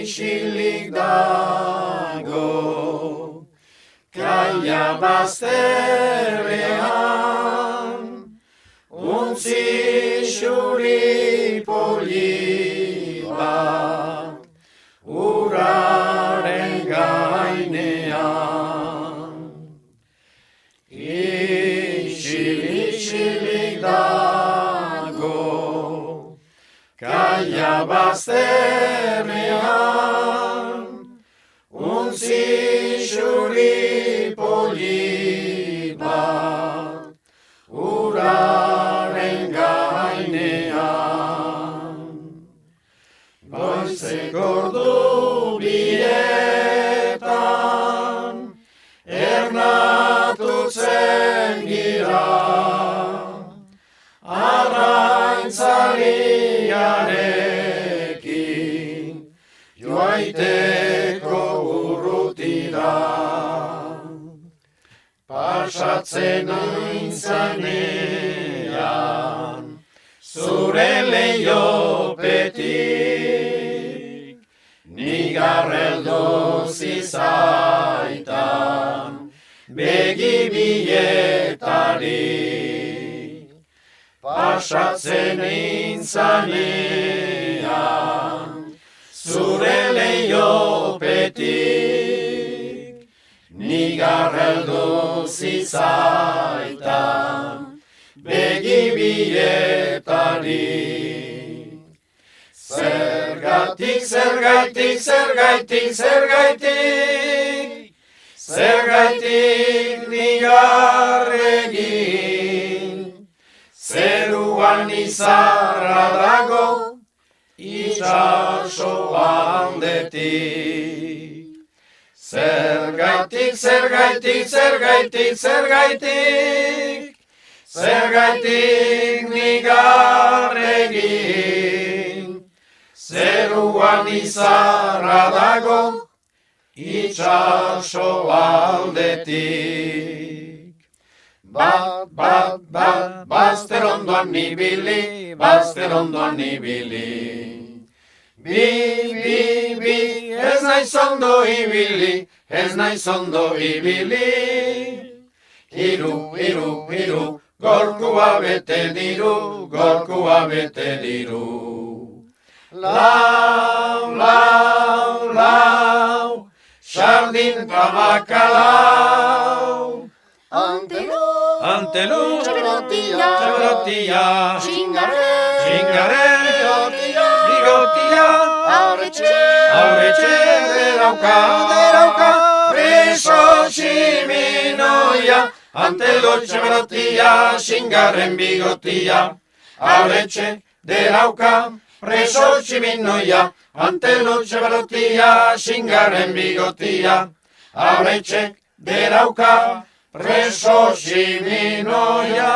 Isilik dago, kaia bazterrean, untzi xuri poli bat, uraren gainean. Isilik dago, kaia bazterrean, untzi xuri poli bat, uraren gainean. Goizeko ordu bietan, ernatutzen gira, arraintzariarekin, joaiteko urrutira. Pasatzen aintzanean, zure leiopetik, nigarreldo zizaitan, begi bietari. Pasatzen aintzanean, zure leiopetik, nigarreldo zizaitan, begi bietari. Zergatik, zergatik, zergatik, zergatik, zergatik nigarregin, zeruan izarra dago, itxaso handetik. Zergatik, zergatik, zergatik, zergatik, zergatik nigarregin, zeruan izarra dago, itxaso aldetik. Bat, bat, bat, bazter ondoan nibili, bazter ondoan nibili. Bi, bi, bi, ez naiz ondo ibili, ez naiz ondo ibili. Hiru, hiru, hiru, gorkua bete diru, gorkua bete diru. Lau, lau, lau, sardin bakalau. Antelu, txaberotia, xingare, bigotia, auretxe, derauka, preso tximinoia, antelu, txaberotia, xingaren bigotia, auretxe, derauka, preso tximinoia, antelu, txaberotia, xingaren bigotia, auretxe, derauka, preso tximinoia.